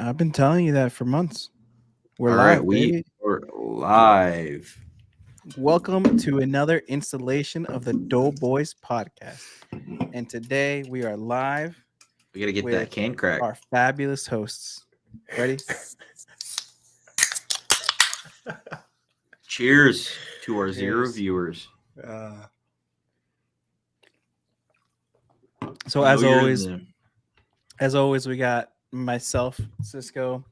I've been telling you that for months. We're All right, live, we baby. are live. Welcome to another installation of the Boys podcast. And today we are live We gotta get that with can crack. our fabulous hosts. Ready? Cheers to our zero Cheers. viewers. So You know you're in the as always, we got myself, Cisco,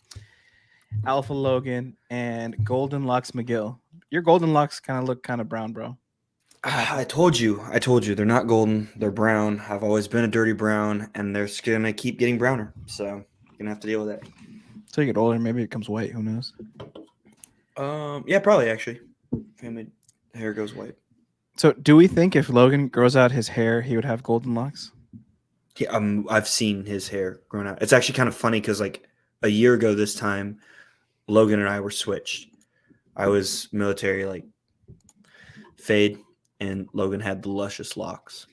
Alpha Logan, and Golden Locks McGill. Your Golden Locks kind of look kind of brown, bro. What happened? I told you, they're not golden. They're brown. I've always been a dirty brown, and they're just gonna keep getting browner. So you're gonna have to deal with that. So you get older, maybe it becomes white. Who knows? Yeah, probably actually. Family hair goes white. So do we think if Logan grows out his hair, he would have golden locks? Yeah, I've seen his hair grown out. It's actually kind of funny because like a year ago this time, Logan and I were switched. I was military like fade, and Logan had the luscious locks.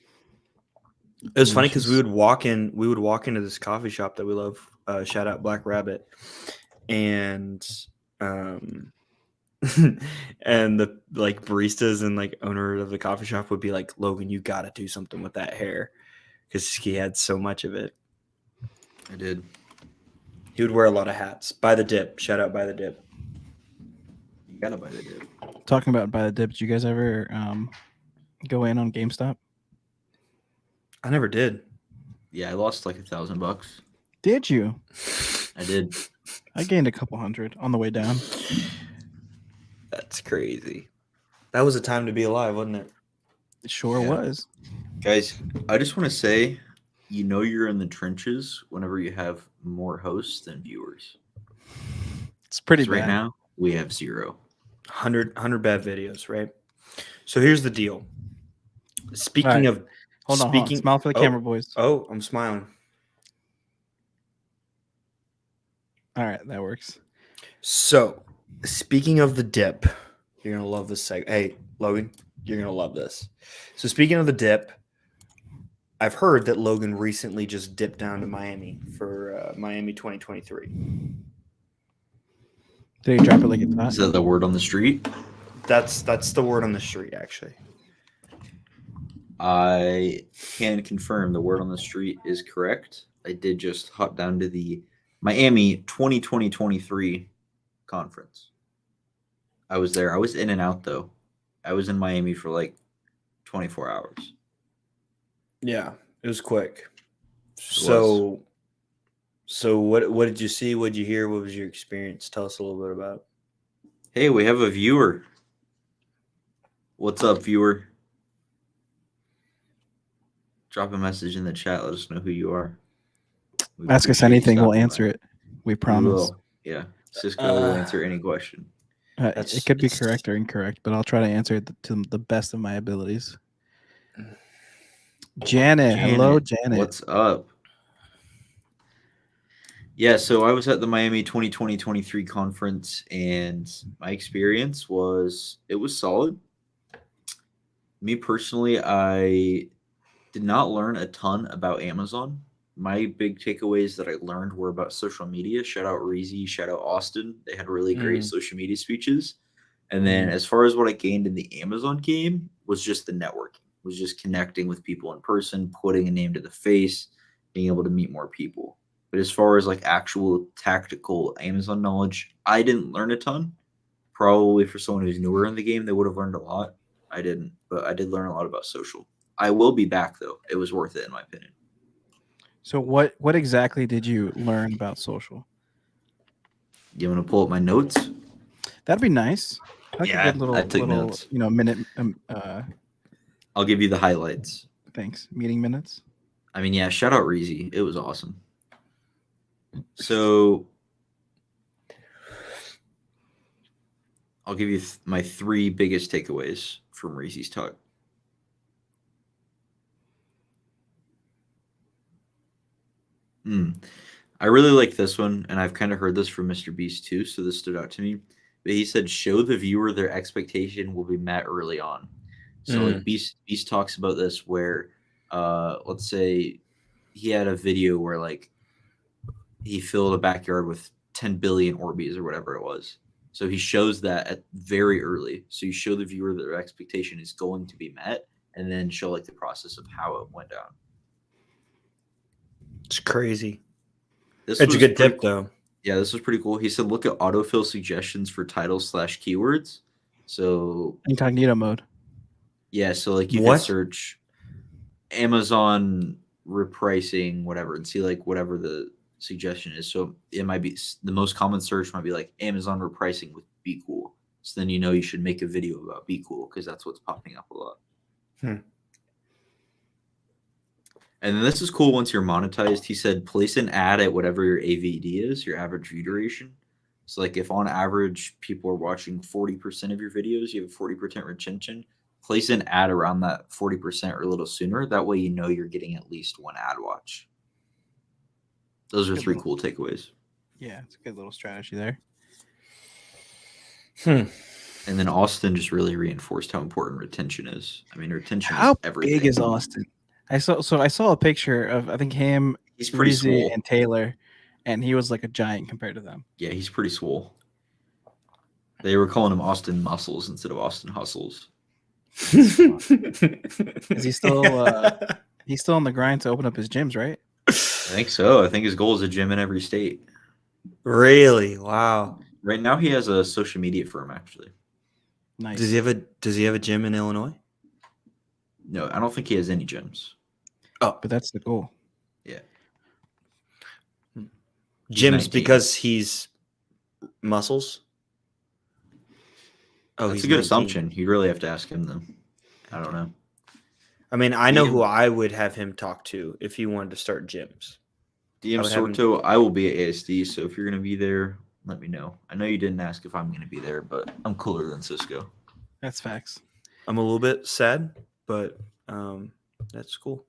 It was funny because we would walk into this coffee shop that we love. Shout out Black Rabbit, and and the like baristas and like owner of the coffee shop would be like, Logan, you got to do something with that hair because he had so much of it. I did. He would wear a lot of hats. By the Dip. Shout out By the Dip. You gotta buy the dip. Talking about By the Dip, did you guys ever go in on GameStop? I never did. Yeah, I lost like $1,000. Did you? I did. I gained a couple hundred on the way down. That's crazy. That was a time to be alive, wasn't it? It sure was. Guys, I just want to say, you know you're in the trenches whenever you have more hosts than viewers. It's pretty 'Cause bad. right now, we have 0. 100 bad videos, right? So here's the deal. Speaking All right. of... Hold on. Smile for the camera, boys. Oh, I'm smiling. All right, that works. So, speaking of the dip, you're going to love this segment. Hey, Logan, you're going to love this. So, speaking of the dip, I've heard that Logan recently just dipped down to Miami for Miami 2023. Did he drop it like it's Is hot? that the word on the street? That's the word on the street, actually. I can confirm the word on the street is correct. I did just hop down to the Miami 2020-23 conference. I was there. I was in and out, though. I was in Miami for like 24 hours. Yeah, it was quick. So what did you see? What did you hear? What was your experience? Tell us a little bit about it. Hey, we have a viewer. What's up, viewer? Drop a message in the chat. Let us know who you are. We Ask us appreciate you anything. We'll stopping answer by. it. We We promise. will. Yeah. Cisco will answer any question. It could be correct or incorrect, but I'll try to answer it to the best of my abilities. Janet. Hello, Janet. What's up? Yeah, so I was at the Miami 2020-23 conference, and my experience was solid. Me personally, I did not learn a ton about Amazon. My big takeaways that I learned were about social media. Shout out Reezy, shout out Austin. They had really great social media speeches. And then as far as what I gained in the Amazon game was just the networking, was just connecting with people in person, putting a name to the face, being able to meet more people. But as far as like actual tactical Amazon knowledge, I didn't learn a ton. Probably for someone who's newer in the game, they would have learned a lot. I didn't, but I did learn a lot about social. I will be back though. It was worth it in my opinion. So what exactly did you learn about social? You want to pull up my notes? That'd be nice. Like Yeah, a good I took notes. Minute. I'll give you the highlights. Thanks. Meeting minutes. I mean, yeah, shout out Reezy. It was awesome. So I'll give you my 3 biggest takeaways from Reezy's talk. I really like this one, and I've kind of heard this from Mr. Beast too, so this stood out to me. But he said, show the viewer their expectation will be met early on. So like Beast talks about this where let's say he had a video where like he filled a backyard with 10 billion Orbeez or whatever it was. So he shows that at very early. So you show the viewer that their expectation is going to be met, and then show like the process of how it went down. It's crazy. This That's a was good pretty tip, cool. though. Yeah, this was pretty cool. He said, look at autofill suggestions for titles/keywords. So Incognito mode. yeah, so like you could What? search Amazon repricing, whatever, and see like whatever the suggestion is. So it might be the most common search might be like Amazon repricing with Be Cool. So then you know you should make a video about Be Cool because that's what's popping up a lot. And then this is cool once you're monetized. He said place an ad at whatever your AVD is, your average view duration. So like if on average people are watching 40% of your videos, you have a 40% retention, place an ad around that 40% or a little sooner. That way you know you're getting at least one ad watch. Those are Good 3 little- cool takeaways. Yeah, it's a good little strategy there. And then Austin just really reinforced how important retention is. I mean, retention How is everything. big is Austin? I saw a picture of I think him, He's pretty Reezy, swole. and Taylor, and he was like a giant compared to them. Yeah, he's pretty swole. They were calling him Austin Muscles instead of Austin Hustles. Is he still he's still on the grind to open up his gyms, right? I think so. I think his goal is a gym in every state. Really? Wow. Right now, he has a social media firm. Actually, Nice. Does he have a gym in Illinois? no, I don't think he has any gyms. Oh, But that's the goal. Yeah, gyms 19. because he's muscles. Oh, that's he's a good 19. assumption. You really have to ask him though. I don't know. I mean, I know DM who I would have him talk to if he wanted to start gyms. I DM would have him- Sorto, I will be at ASD, so if you're gonna be there, let me know. I know you didn't ask if I'm gonna be there, but I'm cooler than Cisco. That's facts. I'm a little bit sad, but that's cool.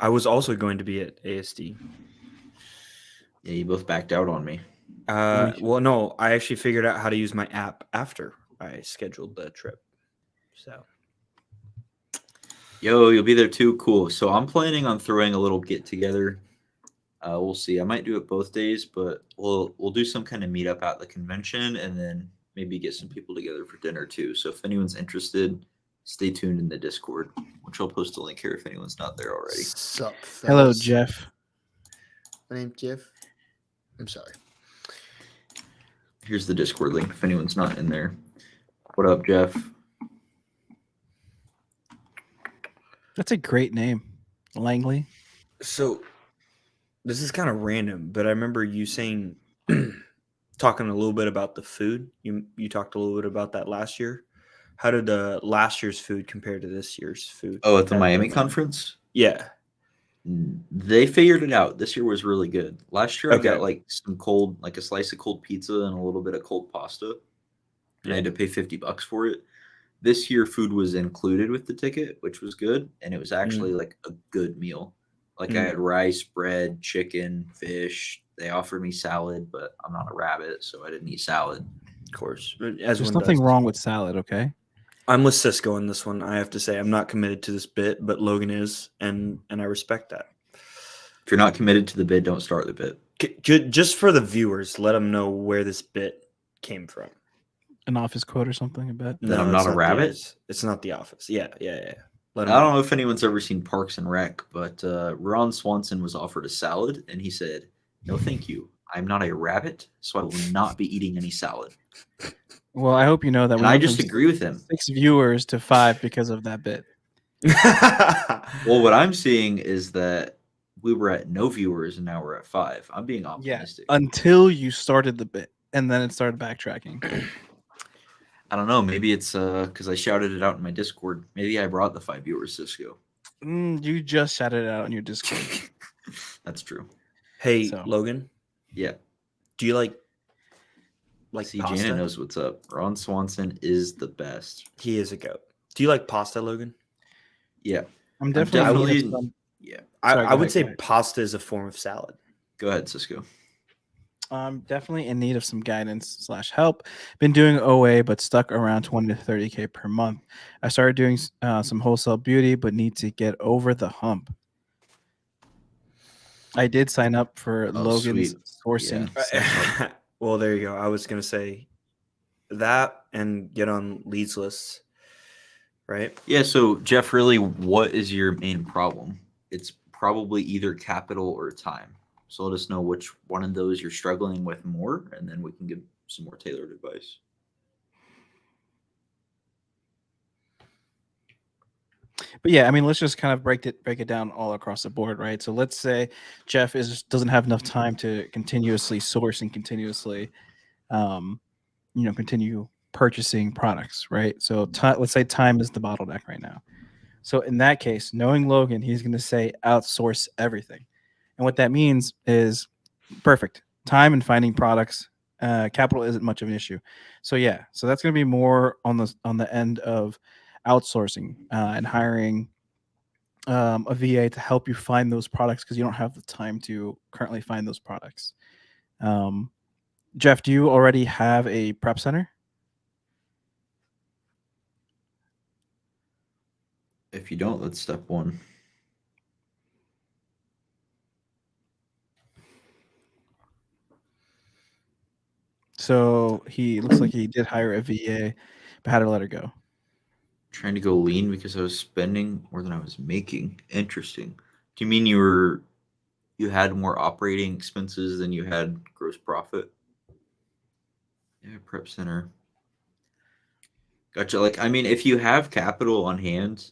I was also going to be at ASD. Yeah, you both backed out on me. Well, no, I actually figured out how to use my app after I scheduled the trip. So Yo, you'll be there too. Cool. So I'm planning on throwing a little get together. We'll see. I might do it both days, but we'll do some kind of meetup at the convention and then maybe get some people together for dinner too. So if anyone's interested, stay tuned in the Discord, which I'll post a link here if anyone's not there already. Sup, Hello, fellas? Jeff. My name's Jeff. I'm sorry. Here's the Discord link if anyone's not in there. What up, Jeff? That's a great name, Langley. So this is kind of random, but I remember you saying talking a little bit about the food. You talked a little bit about that last year. How did the last year's food compare to this year's food? Oh, at the Miami conference? Yeah. They figured it out. This year was really good. Last year I Okay. got like some cold, like a slice of cold pizza and a little bit of cold pasta. And I had to pay $50 for it. This year food was included with the ticket, which was good. And it was actually like a good meal. Like I had rice, bread, chicken, fish. They offered me salad, but I'm not a rabbit, so I didn't eat salad. Of course. As There's one nothing does. wrong with salad, okay? I'm with Cisco in this one. I have to say I'm not committed to this bit, but Logan is, and I respect that. If you're not committed to the bid, don't start the bid. Just for the viewers, let them know where this bit came from. An office quote or something, I bet. That I'm not it's a rabbit? It's not The Office. Yeah. Let 'em I know. don't know if anyone's ever seen Parks and Rec, but Ron Swanson was offered a salad, and he said, "No, thank you. I'm not a rabbit, so I will not be eating any salad." Well, I hope you know that And we I went just from agree with him. 6 viewers to 5 because of that bit. Well, what I'm seeing is that we were at no viewers, and now we're at 5. I'm being Yeah, optimistic. until you started the bit, and then it started backtracking. I don't know. Maybe it's because I shouted it out in my Discord. Maybe I brought the 5 viewers, Cisco. You just shouted it out on your Discord. That's true. Hey, So- Logan, Yeah. do you like See, pasta? Janet knows what's up. Ron Swanson is the best. He is a goat. Do you like pasta, Logan? Yeah. I'm definitely in need of some- Yeah. Sorry, I go would ahead, say go ahead. pasta is a form of salad. Go ahead, Cisco. I'm definitely in need of some guidance / help. Been doing OA, but stuck around 20 to 30K per month. I started doing some wholesale beauty, but need to get over the hump. I did sign up for Logan's sweet. sourcing. Yeah. Well, there you go. I was gonna say that and get on leads lists, right? Yeah, so Jeff, really, what is your main problem? It's probably either capital or time. So let us know which one of those you're struggling with more, and then we can give some more tailored advice. But yeah, I mean, let's just kind of break it down all across the board, right? So let's say Jeff doesn't have enough time to continuously source and continuously, um, continue purchasing products, right? So let's say time is the bottleneck right now. So in that case, knowing Logan, he's going to say outsource everything, and what that means is perfect time and finding products. Capital isn't much of an issue. So yeah, so that's going to be more on the end of outsourcing and hiring a VA to help you find those products because you don't have the time to currently find those products. Um, Jeff, do you already have a prep center? If you don't, that's step one. So he looks like he did hire a VA, but had to let her go. Trying to go lean because I was spending more than I was making. Interesting. Do you mean you had more operating expenses than you had gross profit? Yeah, prep center. Gotcha. Like, I mean, if you have capital on hand,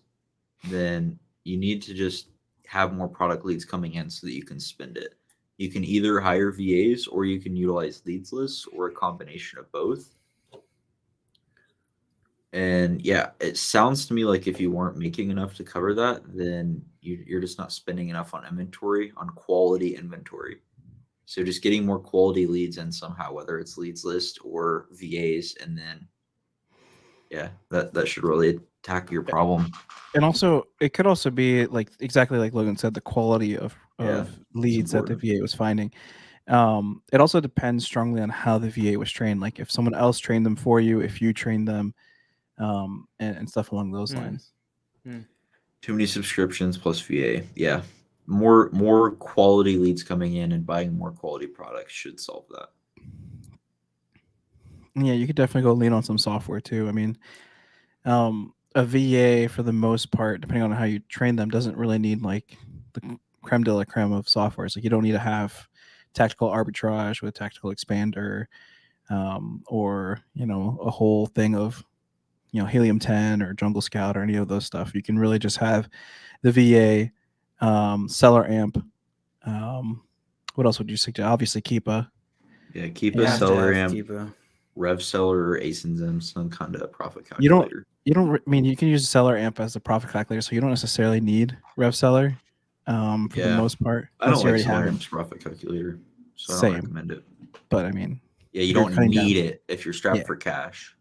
then you need to just have more product leads coming in so that you can spend it. You can either hire VAs or you can utilize leads lists or a combination of both. And yeah, it sounds to me like if you weren't making enough to cover that, then you're just not spending enough on inventory, on quality inventory. So just getting more quality leads in somehow, whether it's leads list or VAs, and then yeah, that should really attack your problem. And also, it could also be like exactly like Logan said, the quality of Yeah, leads that the important. VA was finding. It also depends strongly on how the VA was trained. Like if someone else trained them for you, if you trained them, and stuff along those lines. Too many subscriptions plus VA. Yeah. More quality leads coming in and buying more quality products should solve that. Yeah, you could definitely go lean on some software too. I mean, a VA for the most part, depending on how you train them, doesn't really need like the creme de la creme of softwares. Like you don't need to have tactical arbitrage with tactical expander, or a whole thing of Helium 10 or Jungle Scout or any of those stuff. You can really just have the VA, seller amp. What else would you suggest? Obviously, Keepa. Yeah, keep You a have to seller have amp, Keepa. rev seller, or ASINs, some kind of profit You don't. calculator. I mean, you can use seller amp as the profit calculator, so you don't necessarily need rev seller, for the Yeah. most part, I unless don't you like already have seller it. amp's profit calculator, so I don't Same, recommend it. but I mean, Yeah, you you're don't cutting need down. it if you're strapped Yeah. for cash.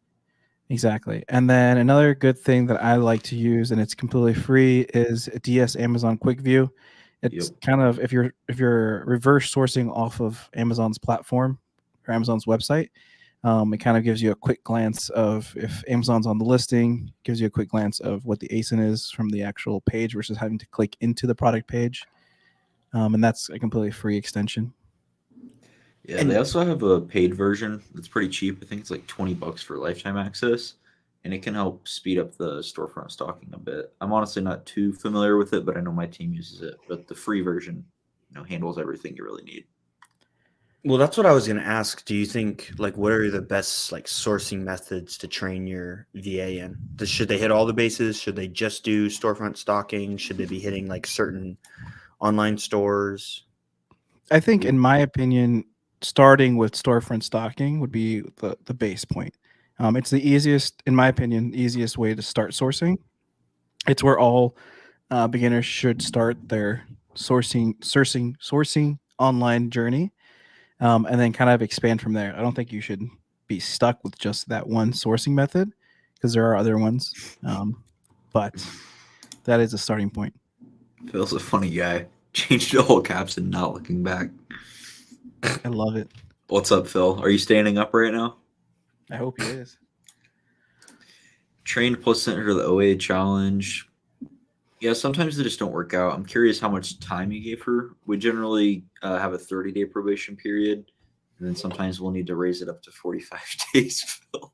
Exactly. And then another good thing that I like to use, and it's completely free, is DS Amazon Quick View. It's Yep. kind of if you're reverse sourcing off of Amazon's platform or Amazon's website, it kind of gives you a quick glance of if Amazon's on the listing, gives you a quick glance of what the ASIN is from the actual page versus having to click into the product page. And that's a completely free extension. Yeah, And they also have a paid version that's pretty cheap. I think it's like $20 for lifetime access, and it can help speed up the storefront stocking a bit. I'm honestly not too familiar with it, but I know my team uses it. But the free version, handles everything you really need. well, that's what I was going to ask. Do you think what are the best sourcing methods to train your VA in? Should they hit all the bases? Should they just do storefront stocking? Should they be hitting certain online stores? I think, in my opinion, starting with storefront stocking would be the base point. It's the easiest, in my opinion, easiest way to start sourcing. It's where all beginners should start their sourcing online journey, and then kind of expand from there. I don't think you should be stuck with just that one sourcing method because there are other ones, but that is a starting point. Phil's a funny guy. Changed to all caps and not looking back. I love it. What's up, Phil? Are you standing up right now? I hope he is. Trained plus sent her to the OA challenge. Yeah, sometimes they just don't work out. I'm curious how much time you gave her. We generally have a 30-day probation period, and then sometimes we'll need to raise it up to 45 days. Phil.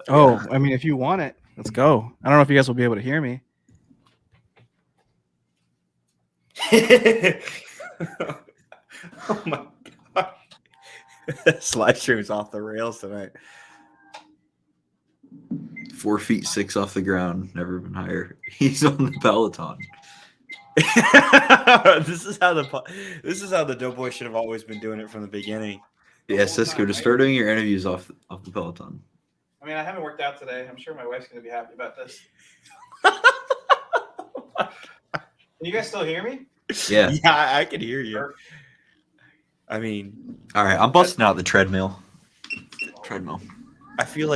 Oh, I mean, if you want it, let's go. I don't know if you guys will be able to hear me. Oh my god. This live stream is off the rails tonight. 4 feet 6 off the ground, never been higher. He's on the Peloton. This is how the Doughboy should have always been doing it from the beginning. Yeah, Cisco, just start doing your interviews off the Peloton. I mean, I haven't worked out today. I'm sure my wife's going to be happy about this. Can you guys still hear me? Yeah. Yeah, I can hear you. I mean, All right, I'm busting out the treadmill. I feel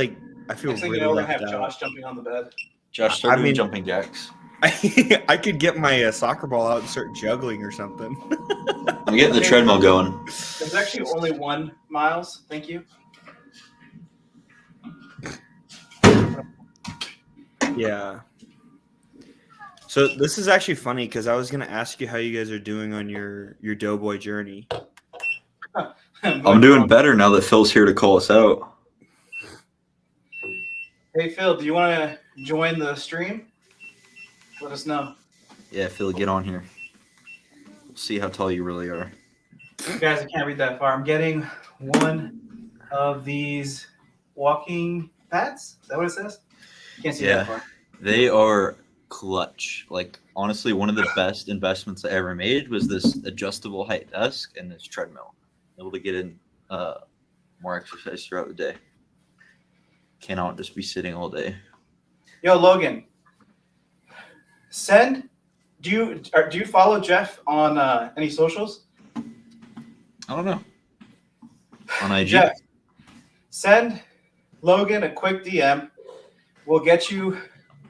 Next thing really you know, we're going to left have out. Josh jumping on the bed. Josh, start I doing mean- jumping jacks. I could get my soccer ball out and start juggling or something. I'm getting the treadmill going. There's actually only 1 Miles. Thank you. Yeah. So this is actually funny because I was gonna ask you how you guys are doing on your Doughboy journey. I'm doing better now that Phil's here to call us out. Hey, Phil, do you want to join the stream? Let us know. Yeah, Phil, get on here. We'll see how tall you really are. Guys, I can't read that far. I'm getting one of these walking pads. Is that what it says? Can't see Yeah. that far. They are clutch. Like, honestly, one of the best investments I ever made was this adjustable height desk and this treadmill. Able to get in more exercise throughout the day. Cannot just be sitting all day. Yo, Logan. Do you follow Jeff on any socials? I don't know. On IG? Jeff, send Logan a quick DM. We'll get you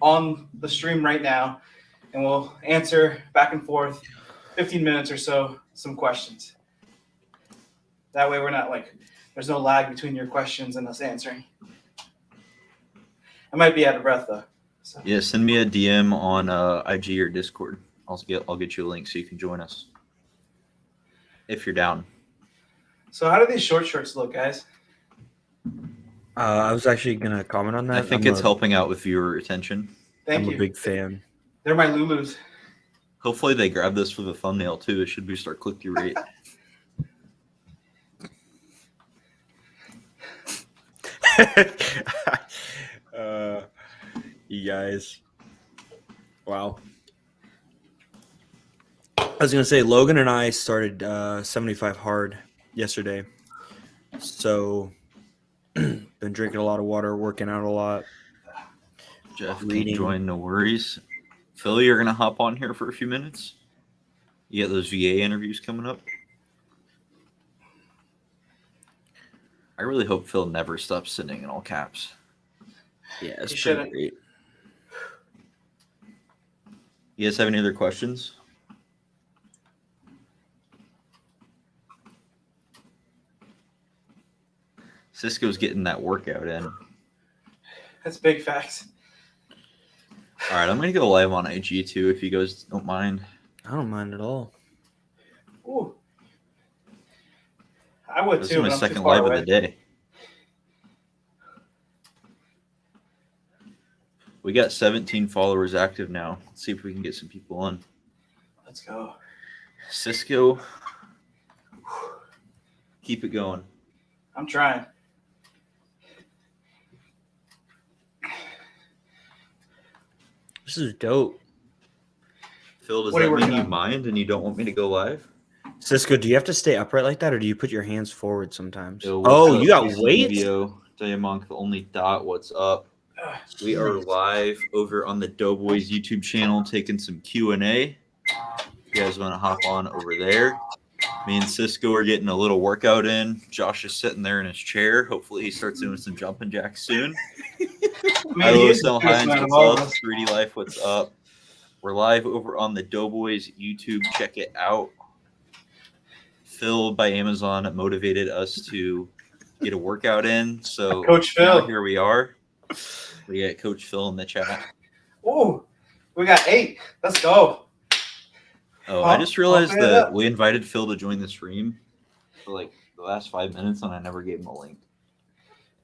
on the stream right now, and we'll answer back and forth 15 minutes or so, some questions. That way we're not there's no lag between your questions and us answering. I might be out of breath though. So. Yeah, send me a DM on IG or Discord. I'll get you a link so you can join us. If you're down. So how do these short shorts look, guys? I was actually gonna comment on that. I think it's helping out with viewer retention. Thank I'm you. a big fan. They're my Lulus. Hopefully they grab this for the thumbnail too. It should boost our click-through rate. You guys. Wow. I was gonna say Logan and I started 75 hard yesterday. So been drinking a lot of water, working out a lot. Jeff can Reading. join, no worries. Phil, you're gonna hop on here for a few minutes. You got those VA interviews coming up. I really hope Phil never stops sitting in all caps. Yeah, it's You pretty shouldn't. great. You guys have any other questions? Cisco's getting that workout in. All That's big facts. right, I'm gonna go live on IG too, if you guys don't mind. I don't mind at all. Ooh. I would This too. is my but I'm too second far live away. of the day. We got 17 followers active now. Let's see if we can get some people on. Let's go. Cisco, keep it going. I'm trying. This is dope. Phil, does What are you that mean working you on? mind and you don't want me to go live? Cisco, do you have to stay upright like that, or do you put your hands forward sometimes? Yo, Oh, what's you up, got weights? Video, Diamond, the only dot. What's up? Ugh, We are live over on the Doughboys YouTube channel, taking some Q&A. If you guys want to hop on over there. Me and Cisco are getting a little workout in. Josh is sitting there in his chair. Hopefully, he starts doing some jumping jacks soon. Man, Hello, he's Sell the biggest Hines. man of What's all of up? us. 3D Life. What's up? We're live over on the Doughboys YouTube. Check it out. Phil by Amazon motivated us to get a workout in. So Coach now Phil. here we are. We got Coach Phil in the chat. Ooh, We got 8. Let's go. Oh, I just realized pump it that up. we invited Phil to join the stream for like the last 5 minutes, and I never gave him a link.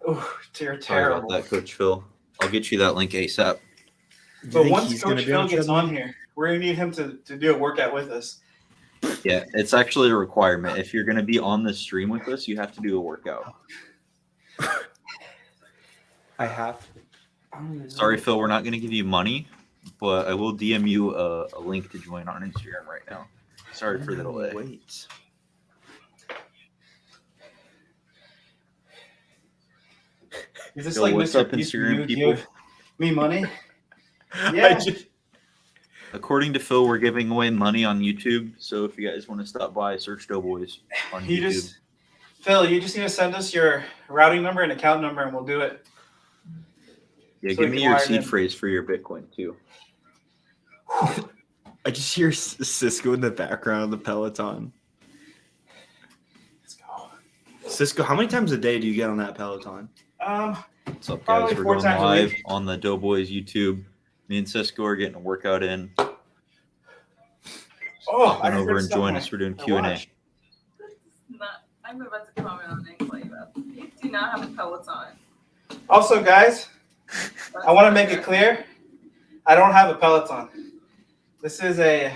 Ooh, Sorry you're terrible. about that, Coach Phil. I'll get you that link ASAP. Do you But think once he's gonna Coach be on Phil the gets treadmill? on here, we're gonna need him to do a workout with us. Yeah, it's actually a requirement. If you're going to be on the stream with us, you have to do a workout. I have. Sorry, Phil, we're not going to give you money, but I will DM you a link to join on Instagram right now. Sorry for the delay. Wait. Is this Phil, like what's Mr. up, Beast for Instagram you to people? give me money? I Yeah. According to Phil, we're giving away money on YouTube. So if you guys want to stop by, search Doughboys on YouTube. Phil, you just need to send us your routing number and account number, and we'll do it. Yeah, so we give me can your wire it seed in. phrase for your Bitcoin too. I just hear Cisco in the background of the Peloton. Let's go. Cisco, how many times a day do you get on that Peloton? What's up, Probably guys? We're 4 going times a live week. on the Doughboys YouTube. Me and Cisco are getting a workout in. Oh, Come over and join us. We're doing Q&A. I'm about to comment on it and tell you about this. You do not have a Peloton. Also, guys, I want to make it clear, I don't have a Peloton. This is a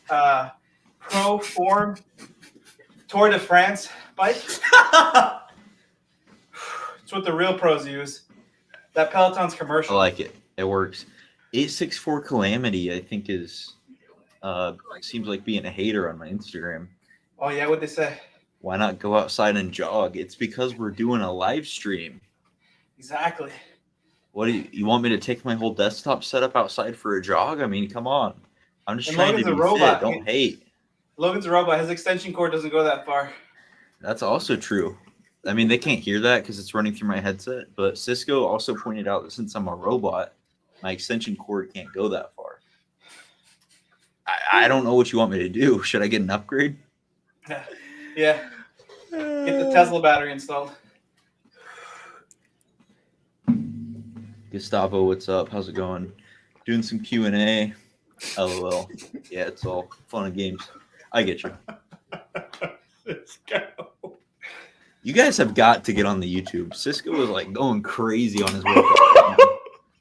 Pro Form Tour de France bike. It's what the real pros use. That Peloton's I commercial. like it. It works. 864 Calamity, I think, is seems like being a hater on my Instagram. Oh, yeah, what'd they say? Why not go outside and jog? It's because we're doing a live stream. Exactly. What do you want me to take my whole desktop setup outside for a jog? I mean, come on. I'm just And trying to Logan's be a robot. fit. Don't hate. Logan's a robot. His extension cord doesn't go that far. That's also true. I mean, they can't hear that because it's running through my headset. But Cisco also pointed out that since I'm a robot, my extension cord can't go that far. I don't know what you want me to do. Should I get an upgrade? Yeah. Get the Tesla battery installed. Gustavo, what's up? How's it going? Doing some Q&A. LOL. Yeah, it's all fun and games. I get you. Let's go. You guys have got to get on the YouTube. Cisco is like going crazy on his workout.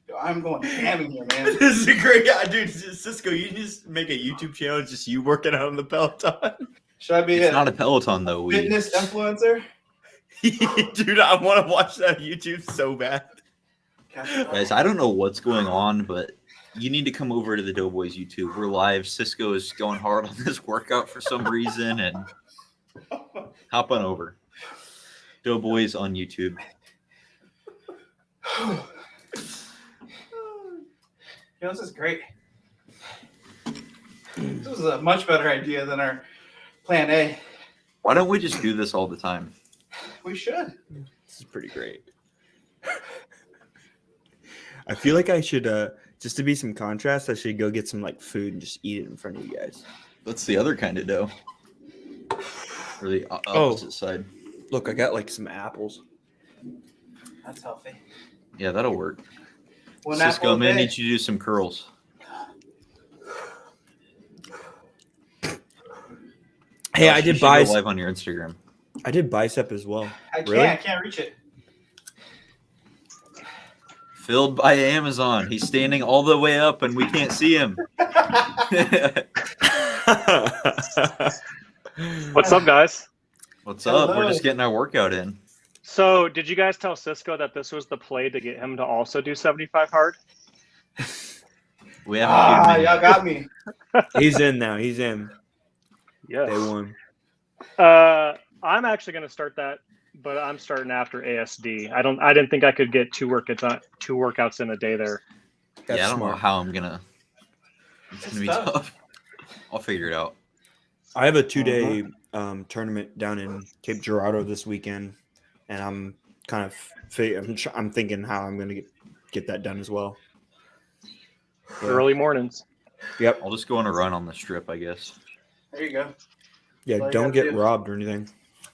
Yo, I'm going ham in here, man. This is a great guy, dude. Cisco, you just make a YouTube channel, just you working out on the Peloton. Should I be It's a not a Peloton though. fitness influencer? Dude, I want to watch that YouTube so bad. Guys, I don't know what's going on, but you need to come over to the Doughboys YouTube. We're live. Cisco is going hard on this workout for some reason, and hop on over. Doughboys on YouTube. Yo, this is great. This was a much better idea than our plan A. Why don't we just do this all the time? We should. This is pretty great. I feel like I should, just to be some contrast, I should go get some like food and just eat it in front of you guys. That's the other kind of dough. Or the opposite side. Look, I got like some apples. That's healthy. Yeah, that'll work. One Cisco, apple I'm a gonna day. need you to do some curls. Hey, Josh, I you did should go bicep. live on your Instagram. I did bicep as well. I can't. Really? I can't reach it. Filled by Amazon. He's standing all the way up and we can't see him. What's up, guys? What's up? We're Hello. just getting our workout in. So, did you guys tell Cisco that this was the play to get him to also do 75 hard? We haven't given him Y'all got me. He's in now. He's in. Yes. Day one. I'm actually going to start that, but I'm starting after ASD. I didn't think I could get two workouts in a day there. That's yeah, I don't know smart. how I'm gonna. It's gonna be tough. tough. I'll figure it out. I have a 2-day tournament down in Cape Girardeau this weekend, and I'm kind of I'm thinking how I'm going to get that done as well. Yeah. Early mornings. Yep. I'll just go on a run on the strip, I guess. There you go. Yeah. All you Don't gotta get do. robbed or anything.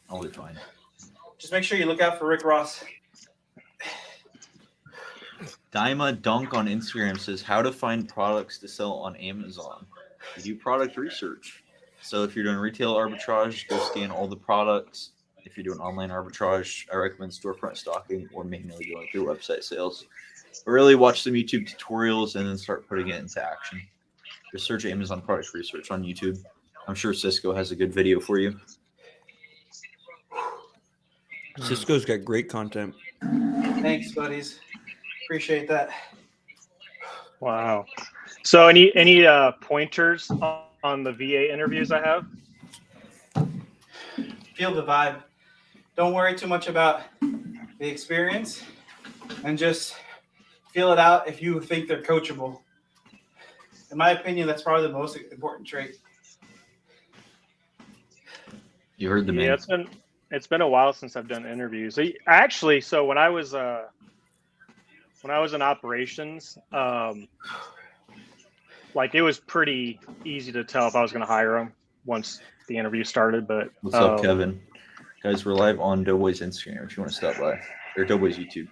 I'll be fine. Just make sure you look out for Rick Ross. Daima Dunk on Instagram says how to find products to sell on Amazon. You do product research. So if you're doing retail arbitrage, go scan all the products. If you're doing online arbitrage, I recommend storefront stocking or manually going through website sales. But really watch some YouTube tutorials and then start putting it into action. Just search Amazon product research on YouTube. I'm sure Cisco has a good video for you. Cisco's got great content. Thanks, buddies. Appreciate that. Wow. So any pointers on the VA interviews I have? Feel the vibe. Don't worry too much about the experience, and just feel it out if you think they're coachable. In my opinion, that's probably the most important trait. You heard the man. Yeah, it's been a while since I've done interviews. Actually, so when I was in operations, like it was pretty easy to tell if I was going to hire them once the interview started. But What's up, Kevin? Guys, we're live on Doughboy's Instagram if you want to stop by. Or Doughboy's YouTube.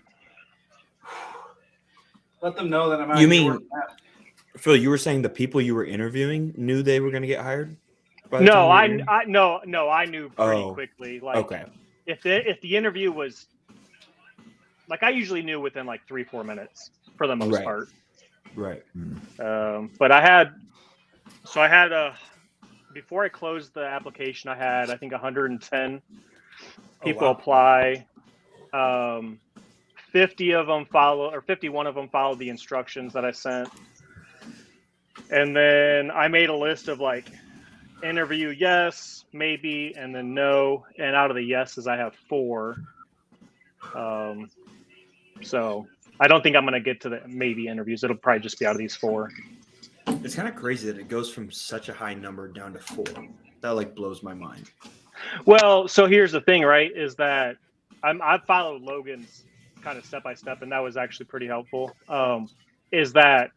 Let them know that I'm out You here mean- working out. Phil, you were saying the people you were interviewing knew they were going to get hired? by the no, time you were I knew pretty Oh, quickly. Like okay. if the interview was like, I usually knew within like 3-4 minutes for the most Right. part. Right. But I had before I closed the application, I had, I think, 110 people wow. apply. 50 of them follow, or 51 of them followed the instructions that I sent. And then I made a list of like interview yes, maybe, and then no. And out of the yeses, I have 4. So I don't think I'm going to get to the maybe interviews. It'll probably just be out of these 4. It's kind of crazy that it goes from such a high number down to 4. That like blows my mind. Well, so here's the thing, right? Is that I've followed Logan's kind of step by step, and that was actually pretty helpful. Is that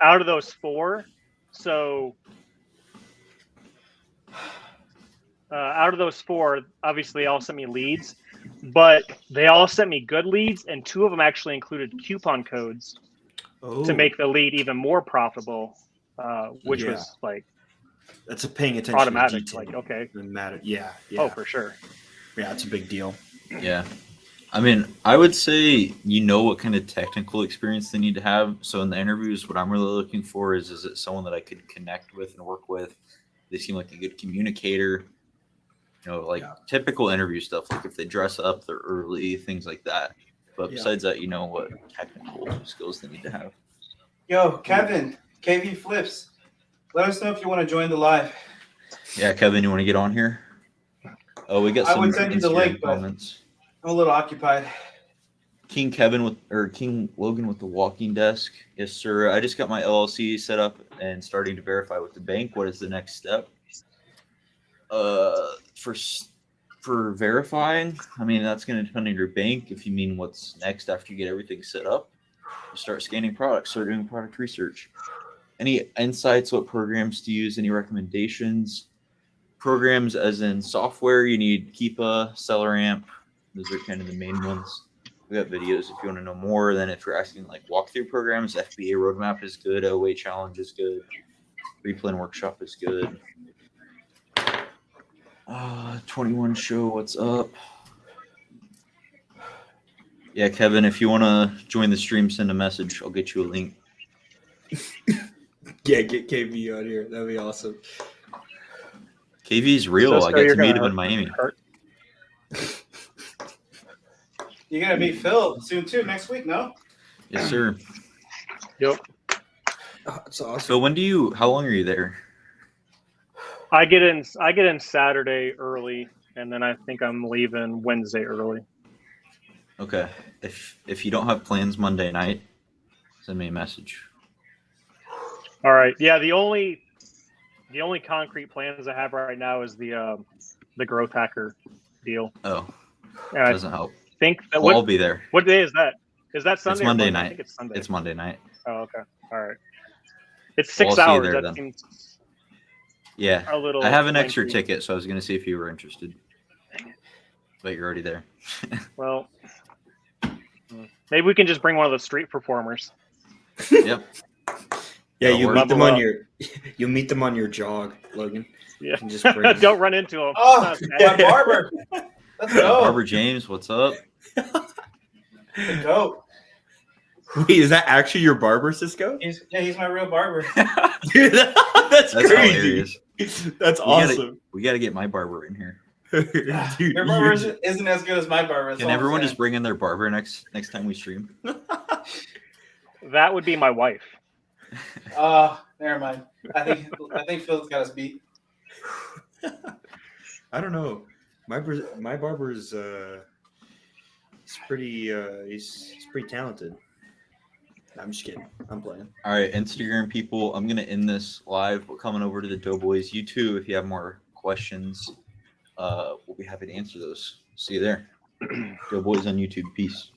out of those 4, so out of those 4, obviously, they all sent me leads, but they all sent me good leads, and 2 of them actually included coupon codes to make the lead even more profitable, which Yeah. was like That's a paying attention automatic. to detail. Like, okay, Doesn't matter. Yeah. oh, for sure. Yeah, it's a big deal. Yeah. I mean, I would say you know what kind of technical experience they need to have. So in the interviews, what I'm really looking for is it someone that I could connect with and work with? They seem like a good communicator. You know, like typical interview stuff, like if they dress up, they're early, things like that. But besides that, you know what technical skills they need to have. Yo, Kevin, KV Flips. Let us know if you want to join the live. Yeah, Kevin, you want to get on here? Oh, we got I some would send you the Instagram link, but comments. I'm a little occupied. King Logan with the walking desk. Yes, sir. I just got my LLC set up and starting to verify with the bank. What is the next step? For verifying, I mean, that's going to depend on your bank. If you mean what's next after you get everything set up, you start scanning products, start doing product research. Any insights? What programs to use? Any recommendations? Programs as in software, you need Keepa, SellerAmp. Those are kind of the main ones. We got videos if you want to know more. Then if you're asking like walkthrough programs, FBA Roadmap is good. OA Challenge is good. Replan Workshop is good. 21 Show, what's up? Yeah, Kevin, if you want to join the stream, send a message. I'll get you a link. Yeah, get KB on here. That'd be awesome. KV's real. Cisco, I got you're to meet gonna him in Miami. You're going to meet Phil soon, too, next week, no? Yes, sir. Yep. Oh, that's awesome. So how long are you there? I get in Saturday early, and then I think I'm leaving Wednesday early. Okay. If you don't have plans Monday night, send me a message. All right. Yeah, the only concrete plans I have right now is the growth hacker deal. Oh, And I doesn't help. think that Well, I'll be there. what day is that? Is that Sunday? It's Monday or Monday? I night. think it's Sunday. It's Monday night. Oh, okay. All right. It's Well, 6 I'll see you hours. there That then. seems Yeah. a little. I have an extra lengthy. ticket, so I was going to see if you were interested. But you're already there. Well, Maybe we can just bring one of the street performers. Yep. Yeah, That'll you work. meet them Level on up. you meet them on your jog, Logan. Yeah. And just bring them. Don't run into them. Oh, my barber. Let's go. Barber James, what's up? The goat. Wait, is that actually your barber, Cisco? He's my real barber. Dude, that's That's crazy. hilarious. That's awesome. We got to get my barber in here. Dude, Your barber isn't as good as my barber. that's Can all I'm everyone saying. just bring in their barber next time we stream? That would be my wife. Never mind. I think Phil's got us beat. I don't know. My barber's he's pretty he's pretty talented. I'm just kidding. I'm playing. All right, Instagram people, I'm gonna end this live. We're coming over to the Doughboys. You too, if you have more questions, we'll be happy to answer those. See you there. Doughboys on YouTube. Peace.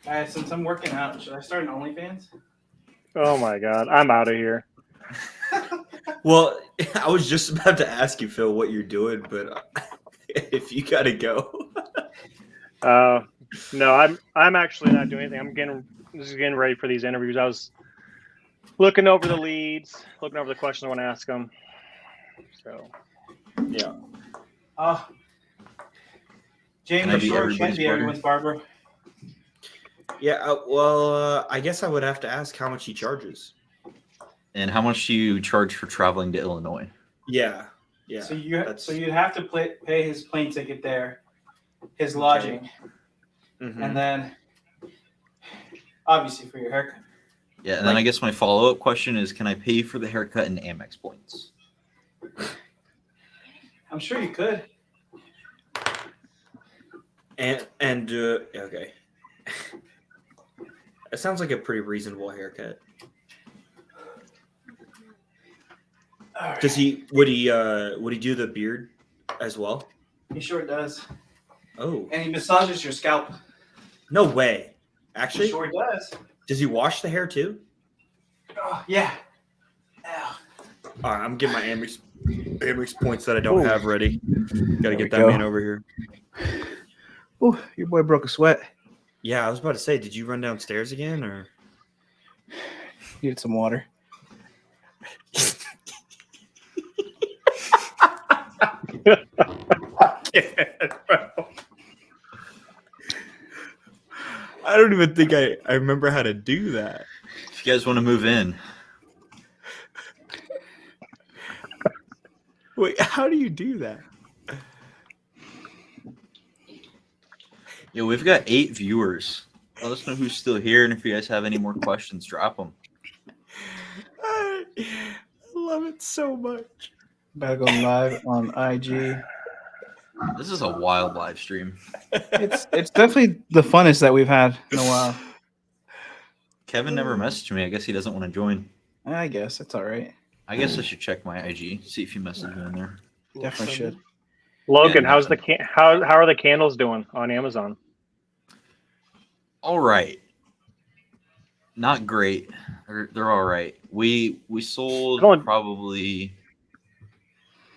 Guys, since I'm working out, should I start an OnlyFans? Oh my god, I'm out of here. Well, I was just about to ask you, Phil, what you're doing, but if you gotta go. No, I'm actually not doing anything. I'm just getting ready for these interviews. I was looking over the leads, looking over the questions I want to ask them. So, yeah. James, Can I you be sure everybody's can be barber? everyone's barber. Yeah, well, I guess I would have to ask how much he charges. And how much do you charge for traveling to Illinois? Yeah. So you'd have to pay his plane ticket there, his lodging, Mhm. and then obviously for your haircut. Yeah, and then I guess my follow-up question is, can I pay for the haircut in Amex points? I'm sure you could. And okay. It sounds like a pretty reasonable haircut. All right. Would he do the beard as well? He sure does. Oh, And he massages your scalp. no way. He Actually, sure does. does he wash the hair too? Oh, yeah. Ow. All right, I'm getting my Amex points that I don't Ooh. have ready. Got to get we that go. man over here. Oh, your boy broke a sweat. Yeah, I was about to say, did you run downstairs again or? Needed some water. I don't even think I remember how to do that. If you guys want to move in, Wait, how do you do that? yeah, we've got 8 viewers. Let us know who's still here, and if you guys have any more questions, drop them. I love it so much. Gotta go live on IG. This is a wild live stream. It's definitely the funnest that we've had in a while. Kevin never messaged me. I guess he doesn't want to join. I guess it's all right. I guess I should check my IG, see if he messaged me in there. Definitely should. Logan, Yeah, how's how are the candles doing on Amazon? All right. Not great. They're all right. We sold Go on. probably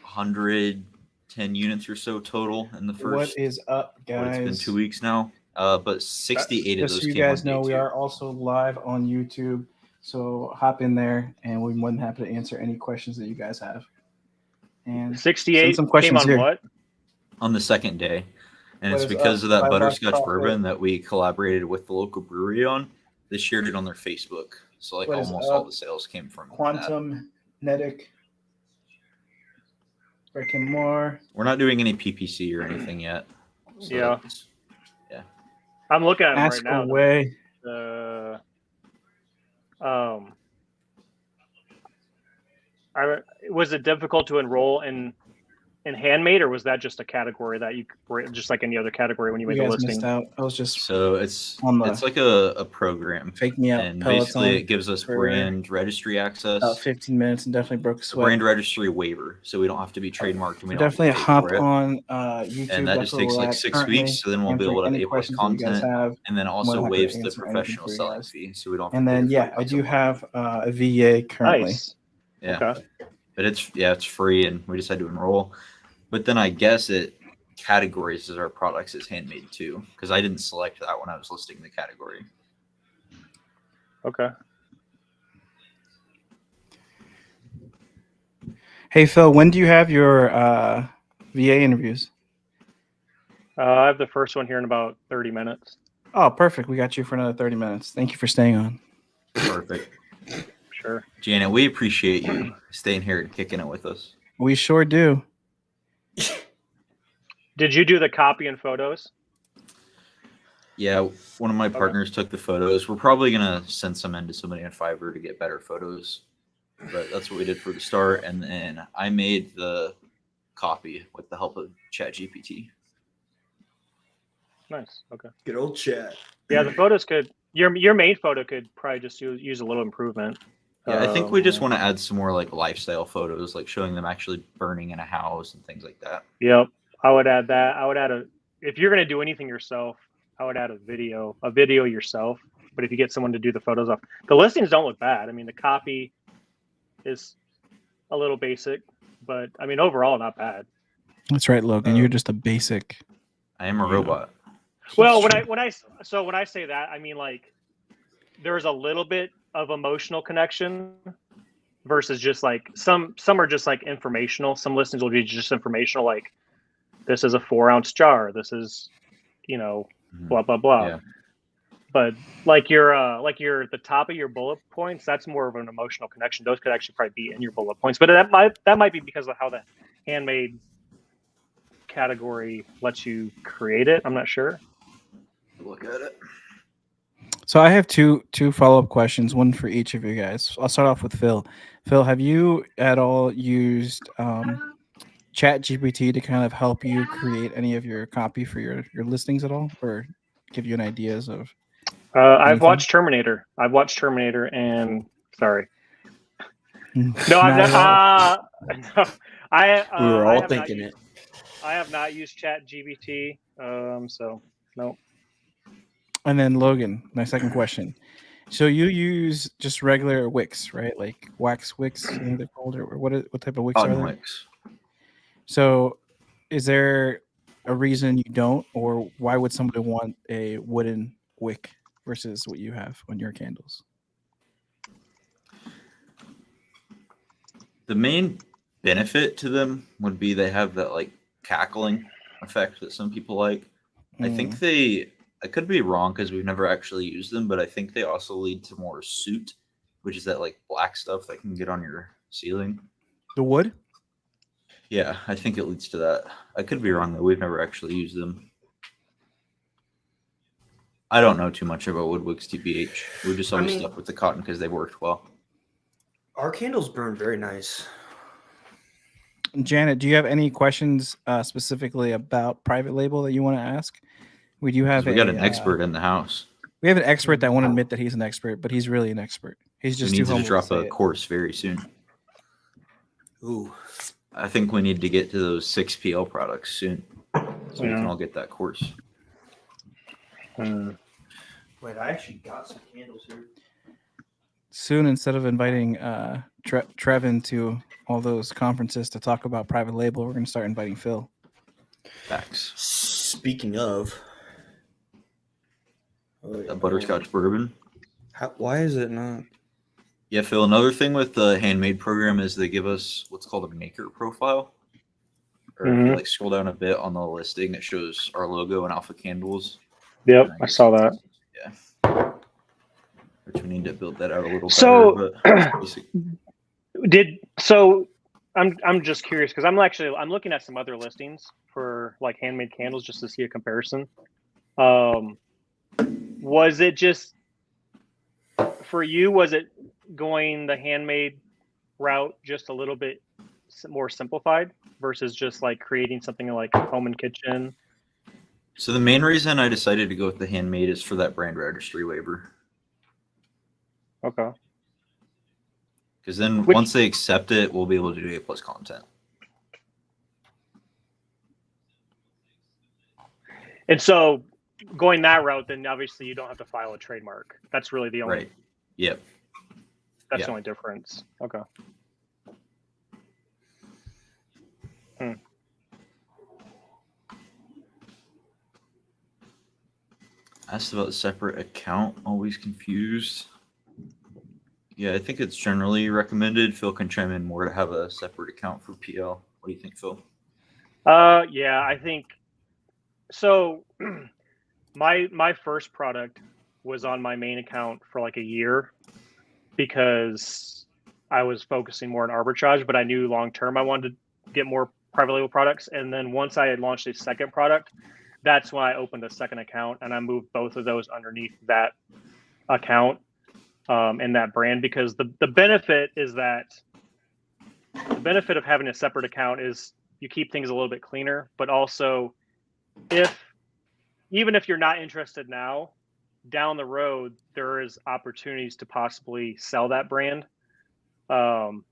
110 units or so total in the What first. is up, It's guys? been 2 weeks now. But 68 of Just those so you came guys on day know, we 2. are also live on YouTube. So hop in there, and we're more than happy to answer any questions that you guys have. And 68 send some came questions on here. what? on the second day. And What it's is because up? of that I lost butterscotch chocolate. bourbon that we collaborated with the local brewery on. They shared it on their Facebook. So like What is almost all up? the sales came from that. Quantum Netic, Rick and More. We're not doing any PPC or anything yet. So Yeah. that's- I'm looking at them Ask right now. away. Was it difficult to enroll in handmade, or was that just a category that you were just like any other category when you You made the guys missed listing? out. I was just So it's On the- like a program. fake me out. And Peloton basically it gives us for brand registry access, about 15 minutes and definitely broke a a sweat. brand registry waiver. So we don't have to be trademarked and we don't Definitely have to pay hop for it. on YouTube. And that That's just where takes we're like at 6 currently, weeks. So then we'll be answering able to any pay for questions that you guys content. have. And then More also than happy to waives the answer anything professional for you selling guys. fee. So we don't have And to pay then the yeah, I $40 do a month. have a VA currently. Nice. Yeah. Okay. But it's free and we just had to enroll. But then I guess it categorizes our products as handmade too, because I didn't select that when I was listing the category. Okay. Hey Phil, when do you have your VA interviews? I have the first one here in about 30 minutes. Oh, perfect. We got you for another 30 minutes. Thank you for staying on. Perfect. Sure. Janet, we appreciate you staying here and kicking it with us. We sure do. Did you do the copy and photos? Yeah, one of my partners took the photos. We're probably going to send some in to somebody on Fiverr to get better photos. But that's what we did for the start. And then I made the copy with the help of ChatGPT. Nice. Okay. Good old chat. Yeah, the photos could. Your main photo could probably just use a little improvement. Yeah, I think we just want to add some more like lifestyle photos, like showing them actually burning in a house and things like that. Yep. I would add that. I would add if you're going to do anything yourself, I would add a video yourself. But if you get someone to do the photos off, the listings don't look bad. I mean, the copy is a little basic, but I mean, overall, not bad. That's right, Logan. You're just a basic. I am a robot. Well, when I say that, I mean like there's a little bit of emotional connection versus just like some are just like informational. Some listings will be just informational, like this is a 4-ounce jar. This is, blah blah blah. Yeah. But like the top of your bullet points, that's more of an emotional connection. Those could actually probably be in your bullet points, but that might be because of how the handmade category lets you create it. I'm not sure. Look at it. So I have two follow-up questions, one for each of you guys. I'll start off with Phil. Phil, have you at all used ChatGPT to kind of help you create any of your copy for your listings at all, or give you an ideas of? I've watched Terminator. And sorry. No, I'm not. No, We were I all have thinking not it. I have not used ChatGPT. So no. And then Logan, my second question. So you use just regular wicks, right? Like wax wicks, I think they're called, or what type of wicks are Cotton they? wicks. So is there a reason you don't, or why would somebody want a wooden wick versus what you have on your candles? The main benefit to them would be they have that like cackling effect that some people like. I think I could be wrong because we've never actually used them, but I think they also lead to more soot, which is that like black stuff that can get on your ceiling. The wood? Yeah, I think it leads to that. I could be wrong though. We've never actually used them. I don't know too much about woodwicks TBH. We just always stuck with the cotton because they worked well. Our candles burn very nice. Janet, do you have any questions specifically about private label that you want to ask? We do have We got an expert in the house. We have an expert that won't admit that he's an expert, but he's really an expert. He's just We too need to humble drop to say a it. course very soon. Ooh. I think we need to get to those 6 PL products soon, so we can all get that course. Wait, I actually got some candles here. Soon, instead of inviting Trevin to all those conferences to talk about private label, we're going to start inviting Phil. Facts. Speaking of, That butterscotch bourbon. Why is it not? Yeah, Phil, another thing with the handmade program is they give us what's called a maker profile. Or if you like scroll down a bit on the listing, it shows our logo and Alpha Candles. Yep, I saw that. Yeah. Which we need to build that out a little So, better. But I'm just curious because I'm looking at some other listings for like handmade candles just to see a comparison. Was it just for you? Was it going the handmade route just a little bit more simplified versus just like creating something like home and kitchen? So the main reason I decided to go with the handmade is for that brand registry waiver. Okay. Because then once they accept it, we'll be able to do A+ content. And so going that route, then obviously you don't have to file a trademark. That's really the only. Right. Yep. That's the only difference. Okay. Asked about separate account. Always confused. Yeah, I think it's generally recommended. Phil can chime in more to have a separate account for PL. What do you think, Phil? Yeah, I think so. My first product was on my main account for like a year because I was focusing more on arbitrage, but I knew long term I wanted to get more private label products. And then once I had launched a second product, that's when I opened a second account and I moved both of those underneath that account and that brand, because the benefit is that the benefit of having a separate account is you keep things a little bit cleaner, but also even if you're not interested now, down the road, there is opportunities to possibly sell that brand. And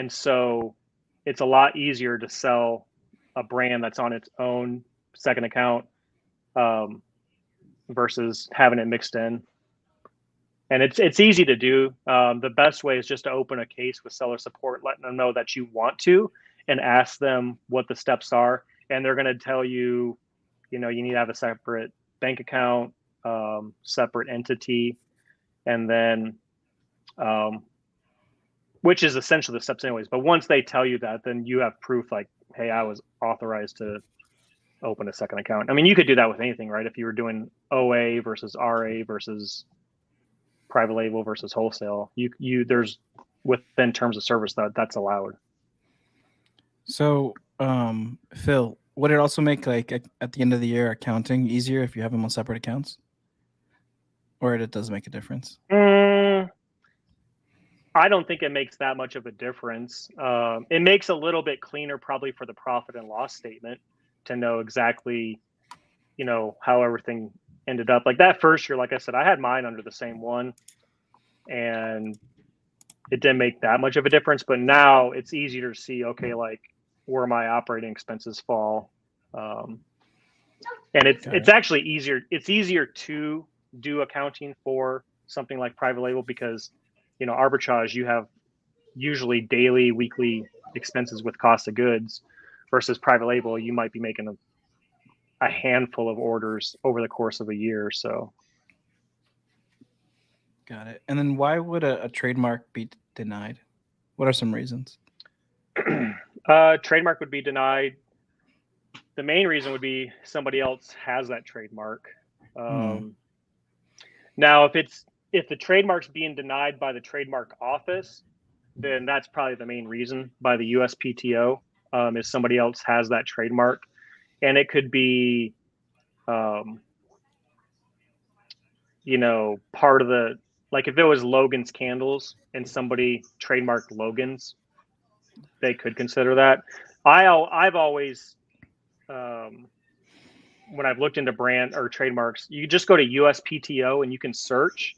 so it's a lot easier to sell a brand that's on its own second account versus having it mixed in. And it's easy to do. The best way is just to open a case with seller support, letting them know that you want to, and ask them what the steps are. And they're going to tell you, you need to have a separate bank account, separate entity, and then, which is essentially the steps anyways. But once they tell you that, then you have proof like, hey, I was authorized to open a second account. I mean, you could do that with anything, right? If you were doing OA versus RA versus private label versus wholesale, there's within terms of service that's allowed. So, Phil, would it also make like at the end of the year accounting easier if you have them on separate accounts, or it does make a difference? I don't think it makes that much of a difference. It makes a little bit cleaner probably for the profit and loss statement to know exactly, how everything ended up. Like that first year, like I said, I had mine under the same one and it didn't make that much of a difference. But now it's easier to see, okay, like where my operating expenses fall. And it's actually easier. It's easier to do accounting for something like private label because, arbitrage, you have usually daily, weekly expenses with cost of goods versus private label. You might be making a handful of orders over the course of a year. So. Got it. And then why would a trademark be denied? What are some reasons? Trademark would be denied. The main reason would be somebody else has that trademark. Now, if the trademark's being denied by the trademark office, then that's probably the main reason by the USPTO, is somebody else has that trademark. And it could be, part of the, like if it was Logan's Candles and somebody trademarked Logan's, they could consider that. I've always, when I've looked into brand or trademarks, you just go to USPTO and you can search.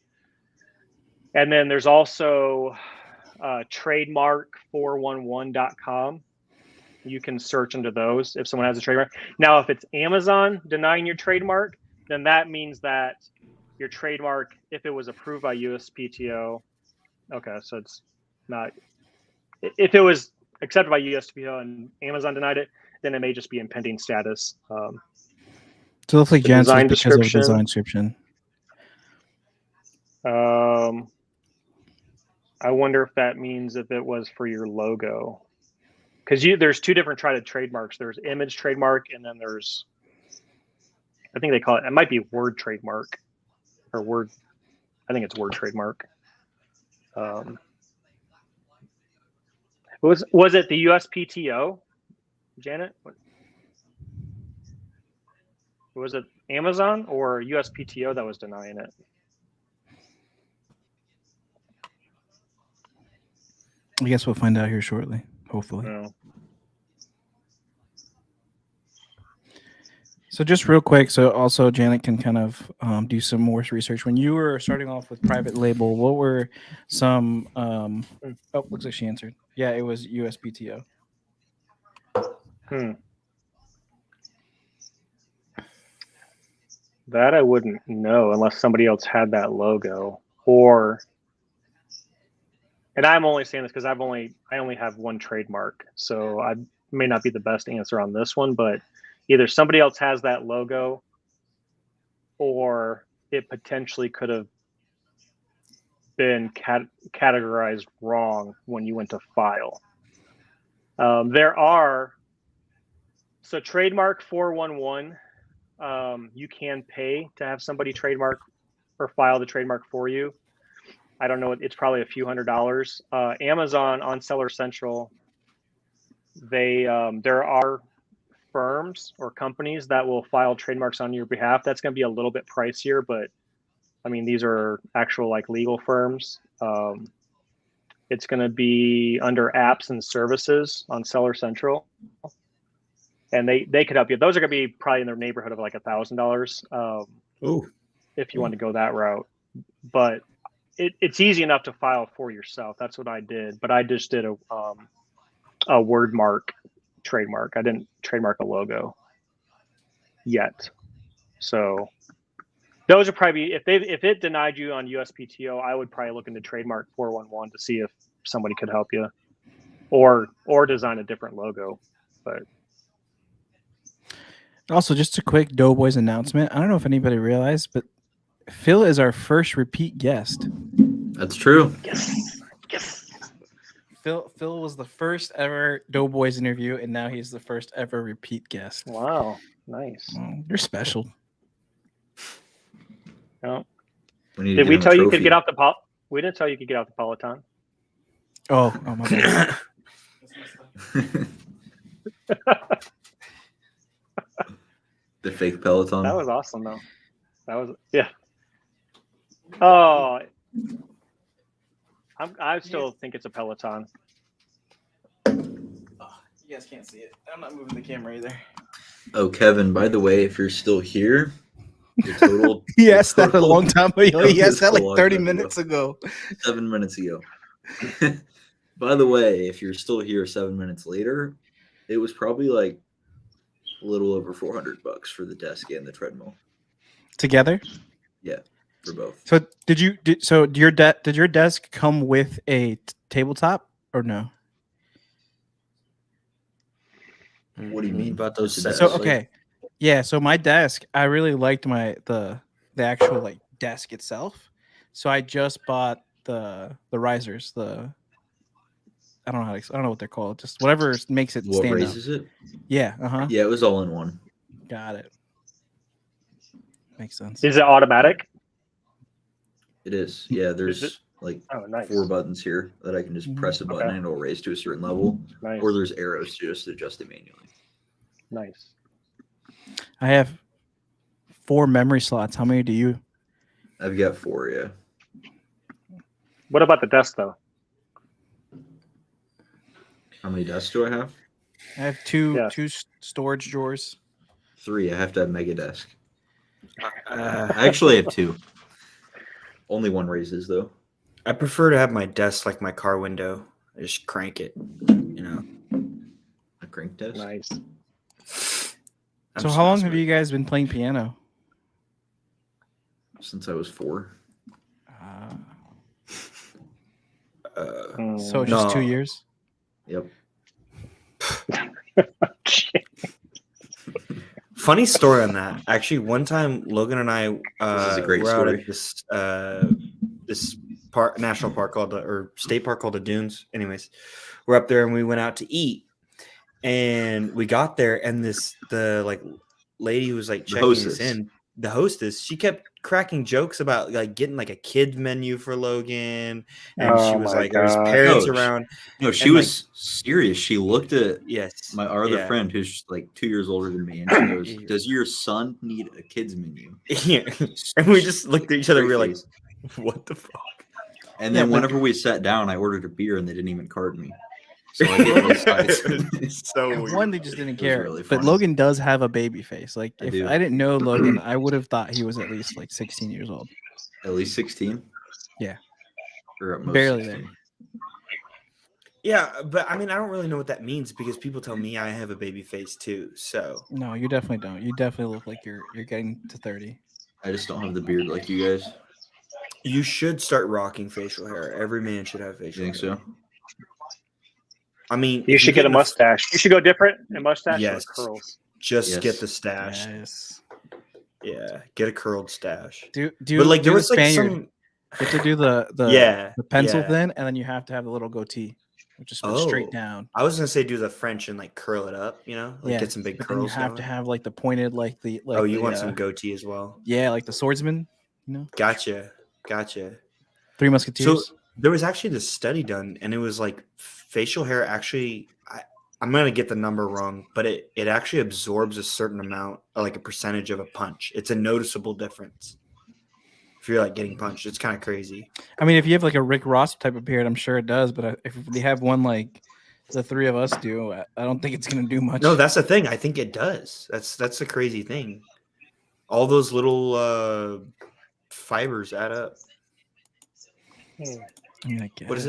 And then there's also trademark411.com. You can search into those if someone has a trademark. Now, if it's Amazon denying your trademark, then that means that your trademark, if it was approved by USPTO, okay, so it's not. If it was accepted by USPTO and Amazon denied it, then it may just be in pending status. So it looks like Jan's because of design description. I wonder if that means if it was for your logo, because there's two different trademarks. There's image trademark, and then there's, I think they call it might be word trademark or word. I think it's word trademark. Was it the USPTO, Janet? Was it Amazon or USPTO that was denying it? I guess we'll find out here shortly, hopefully. No. So just real quick, so also Janet can kind of do some more research. When you were starting off with private label, what were some looks like she answered. Yeah, it was USPTO. That I wouldn't know unless somebody else had that logo, or, and I'm only saying this because I only have one trademark, so I may not be the best answer on this one, but either somebody else has that logo, or it potentially could have been categorized wrong when you went to file. So trademark 411, you can pay to have somebody trademark or file the trademark for you. I don't know, it's probably a few $100s. Amazon on Seller Central, there are firms or companies that will file trademarks on your behalf. That's going to be a little bit pricier, but I mean, these are actual like legal firms. It's going to be under apps and services on Seller Central, and they could help you. Those are going to be probably in the neighborhood of like $1,000 if you want to go that route. But it's easy enough to file for yourself. That's what I did. But I just did a word mark trademark. I didn't trademark a logo yet. So those are probably, if it denied you on USPTO, I would probably look into trademark 411 to see if somebody could help you, or design a different logo. But Also, just a quick Doughboys announcement. I don't know if anybody realized, but Phil is our first repeat guest. That's true. yes. Phil was the first ever Doughboys interview, and now he's the first ever repeat guest. Wow, nice. You're special. No. Did We tell you you could get off the We didn't tell you could get off the Peloton. Oh my God. The fake Peloton. That was awesome, though. That was, yeah. Oh, I still think it's a Peloton. You guys can't see it. I'm not moving the camera either. Oh, Kevin, by the way, if you're still here, your total. He asked that a long time ago. He asked that A like long 30 time minutes ago. 7 minutes ago. By the way, if you're still here 7 minutes later, it was probably like a little over $400 for the desk and the treadmill. Together? Yeah, for both. So did your desk come with a tabletop or no? What do you mean about those sets? So okay. Yeah, so my desk, I really liked the actual like desk itself. So I just bought the risers, I don't know what they're called. Just whatever makes it What stand up. raises it? Yeah, uh-huh. Yeah, it was all in one. Got it. Makes sense. Is it automatic? It is. Yeah, Is there's it? like Oh, nice. 4 buttons here that I can just press a button Okay. and it'll raise to a certain level. Nice. Or there's arrows to just adjust it manually. Nice. I have 4 memory slots. How many do you? I've got 4, yeah. What about the desk, though? How many desks do I have? I have two Yeah. storage drawers. 3. I have to have mega desk. Uh, I actually have 2. Only one raises though. I prefer to have my desk like my car window. I just crank it, you know. A crank desk. Nice. So how long have you guys been playing piano? Since I was 4. So just 2 years? Yep. Funny story on that. Actually, one time Logan and I This is a great were out story. at this national park called or state park called the Dunes. Anyways, we're up there and we went out to eat, and we got there and the lady who was like checking us hostess. in, the hostess, she kept cracking jokes about like getting like a kids menu for Logan, and she Oh was my like, there's God. parents No, around. No, she And, was serious. She looked at Yes, my other yeah. friend who's like 2 years older than me, and she goes, "Does your son need a kids menu?" Yeah, and we just looked at each other. We were like, Straight face. "What the fuck?" And then Yeah, but- whenever we sat down, I ordered a beer, and they didn't even card me. So I get both sides. It's so weird. One, they just didn't was care. really But funny. Logan does have a baby face. Like I if do. I didn't know Logan, I would have thought he was at least like 16 years old. At least 16. Yeah. Or at most Barely 16. Yeah, but I mean, I don't really know what that means because people tell me I have a baby face too. So No, you definitely don't. You definitely look like you're getting to 30. I just don't have the beard like you guys. you should start rocking facial hair. Every man should have You facial think hair. so? I mean, You if should get a in the- mustache. You should go different. A mustache Yes. or curls. Just Yes. get the stash. Yes. Yeah, get a curled stash. Do But like do there the was like Spaniard. some. You have to do the pencil thin, and then you have to have the little goatee, which is straight down. I was gonna say do the French and like curl it up, like Yeah, get some big but then you curls have to going. have like the pointed, like the like. Oh, you the, want some goatee as well? Yeah, like the swordsman. Gotcha. Three So Musketeers. there was actually this study done, and it was like facial hair actually. I'm gonna get the number wrong, but it actually absorbs a certain amount, like a percentage of a punch. It's a noticeable difference. If you're like getting punched, it's kind of crazy. I mean, if you have like a Rick Ross type of beard, I'm sure it does. But if they have one like the three of us do, I don't think it's gonna do much. No, that's the thing. I think it does. That's the crazy thing. All those little fibers add up. I mean, I guess. What is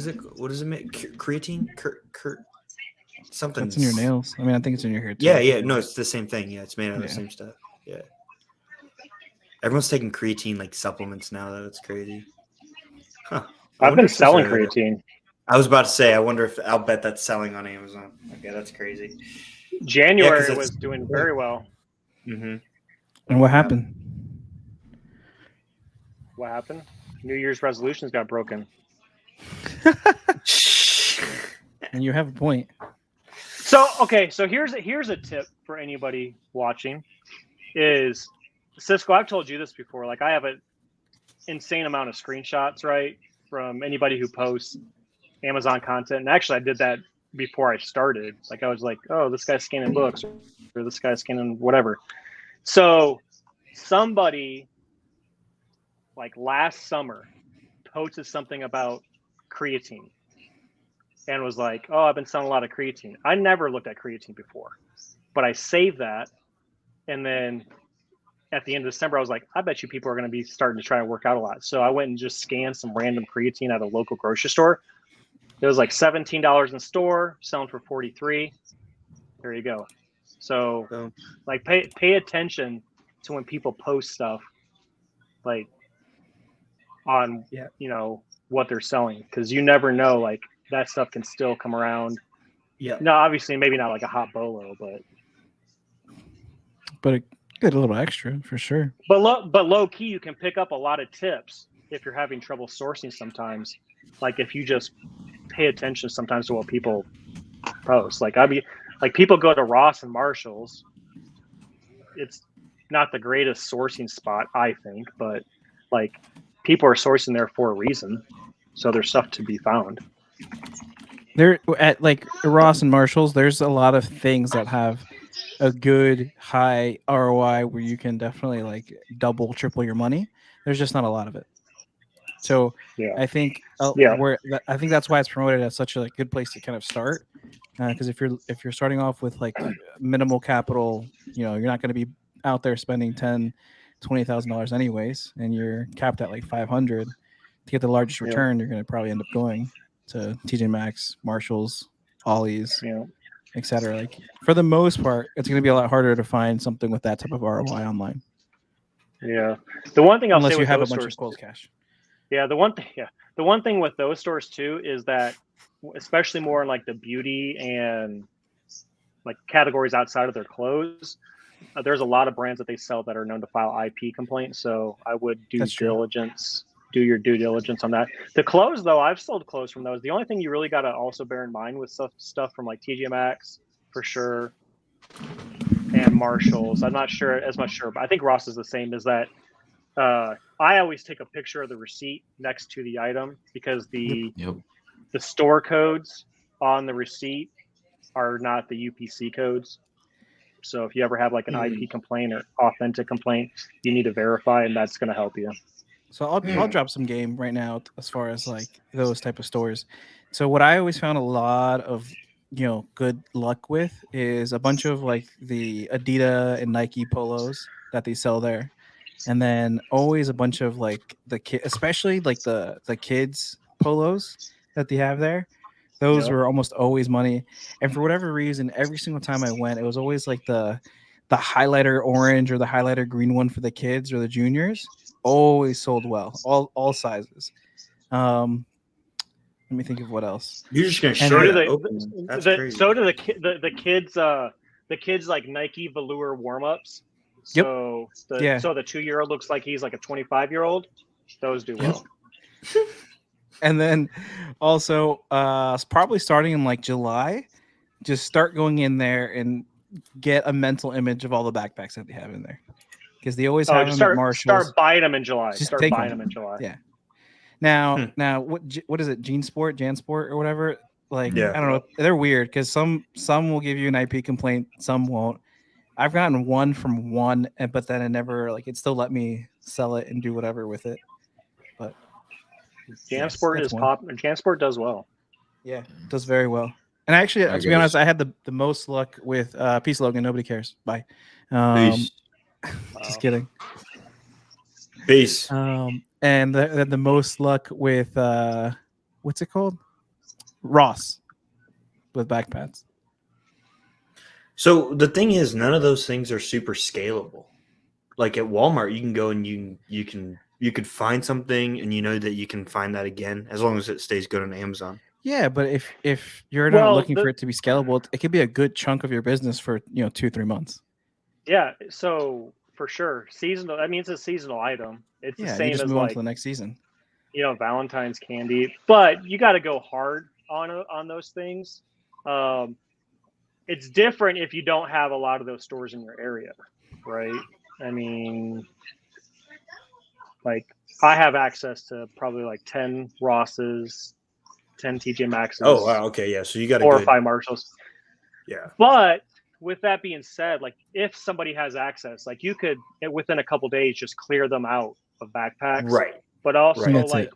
it? What does it make? Creatine? Something. That's in your nails. I mean, I think it's in your hair too. Yeah. No, it's the same thing. Yeah, it's made out of the same stuff. Yeah. Everyone's taking creatine like supplements now. That's crazy. Huh. I've been selling creatine. I was about to say, I wonder if I'll bet that's selling on Amazon. Okay, that's crazy. January was doing very well. Mm-hmm. And what happened? What happened? New Year's resolutions got broken. And you have a point. So here's a tip for anybody watching is Cisco, I've told you this before. Like I have an insane amount of screenshots, right, from anybody who posts Amazon content. And actually I did that before I started. Like I was like, oh, this guy's scanning books or this guy's scanning whatever. So somebody like last summer posted something about creatine and was like, oh, I've been selling a lot of creatine. I never looked at creatine before, but I saved that. And then at the end of December, I was like, I bet you people are going to be starting to try and work out a lot. So I went and just scanned some random creatine at a local grocery store. It was like $17 in store, selling for $43. There you go. So like pay attention to when people post stuff like on, what they're selling. Cause you never know, like that stuff can still come around. Yeah. No, obviously maybe not like a hot bolo, but a good little extra for sure. But low key, you can pick up a lot of tips if you're having trouble sourcing sometimes. Like if you just pay attention sometimes to what people post. Like people go to Ross and Marshall's. It's not the greatest sourcing spot, I think, but like people are sourcing there for a reason. So there's stuff to be found. There at like Ross and Marshall's, there's a lot of things that have a good high ROI where you can definitely like double, triple your money. There's just not a lot of it. So I think I think that's why it's promoted as such a good place to kind of start. Because if you're starting off with like minimal capital, you're not going to be out there spending $20,000 anyways, and you're capped at like 500 to get the largest return. You're going to probably end up going to TJ Maxx, Marshalls, Ollie's, etc. Like for the most part, it's going to be a lot harder to find something with that type of ROI online. Yeah, the one thing unless you have a bunch of cold cash. Yeah, the one thing with those stores too is that, especially more in like the beauty and like categories outside of their clothes, there's a lot of brands that they sell that are known to file IP complaints. So I would do your due diligence on that. The clothes though, I've sold clothes from those. The only thing you really got to also bear in mind with stuff from like TJ Maxx for sure, and Marshalls. I'm not sure as much sure, but I think Ross is the same. Is that I always take a picture of the receipt next to the item because the store codes on the receipt are not the UPC codes. So if you ever have like an IP complaint or authentic complaint, you need to verify, and that's going to help you. So I'll drop some game right now as far as like those type of stores. So what I always found a lot of good luck with is a bunch of like the Adidas and Nike polos that they sell there. And then always a bunch of like the kid, especially like the kids polos that they have there. Those were almost always money. And for whatever reason, every single time I went, it was always like the highlighter orange or the highlighter green one for the kids or the juniors. Always sold well, all sizes. Let me think of what else. You're just gonna show so do the kids like Nike velour warm-ups. So Yeah. so the 2-year-old looks like he's like a 25-year-old. Those do well. And then also probably starting in like July, just start going in there and get a mental image of all the backpacks that they have in there, because they always have Just them at Marshalls. start buying them in July. Just Start take buying them. them in July. Yeah. Now what is it? JanSport or whatever? Like Yeah. I don't know. They're weird because some will give you an IP complaint, some won't. I've gotten one from one, but then it never it still let me sell it and do whatever with it. But JanSport that's is one. popular. JanSport does well. Yeah, does very well. And actually, I to be honest, guess. I had the most luck with Peace Logan. Nobody cares. Bye. Peace. Just kidding. Peace. And the most luck with what's it called? Ross with backpacks. So the thing is, none of those things are super scalable. Like at Walmart, you can go and you could find something, and you know that you can find that again as long as it stays good on Amazon. Yeah, but if you're not Well, looking for it to be scalable, it could be a good chunk of your business for 2-3 months. Yeah, so for sure, seasonal. That means it's a seasonal item. It's the Yeah, same you just as move on like to the next season. Valentine's candy, but you got to go hard on those things. It's different if you don't have a lot of those stores in your area, right? I mean, like I have access to probably like 10 Rosses, 10 TJ Maxxes. Oh wow, okay, yeah. So you got 4 or 5 Marshalls. Yeah. But with that being said, like if somebody has access, like you could within a couple days just clear them out of backpacks. Right. But also Right. That's like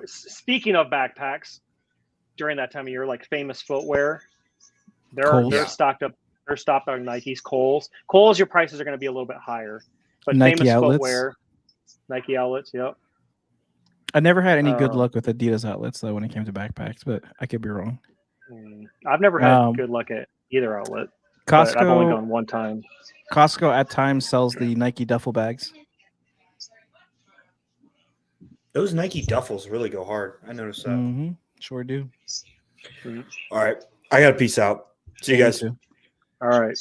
speaking of backpacks, during that time of year, like Famous Footwear, they're Kohl's. stocked up. They're stocked on Nikes, Kohl's. Kohl's, your prices are going to be a little bit higher, but Nike Famous outlets. Footwear, Nike outlets, yep. I never had any good luck with Adidas outlets though when it came to backpacks, but I could be wrong. I've never had good luck at either outlet. But I've only gone one time. Costco at times sells the Nike duffel bags. Those Nike duffels really go hard. I noticed that. Mm-hmm. Sure do. All right. I got to peace out. See you guys. too. All right.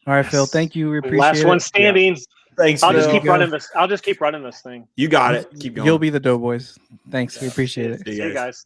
All right, Phil. Thank you. We appreciate Last one it. standing. Thanks, I'll Phil. just keep Go. running this. I'll just keep running this thing. You got it. Keep going. You'll be the Doughboys. Thanks. We appreciate it. See you See you guys. guys.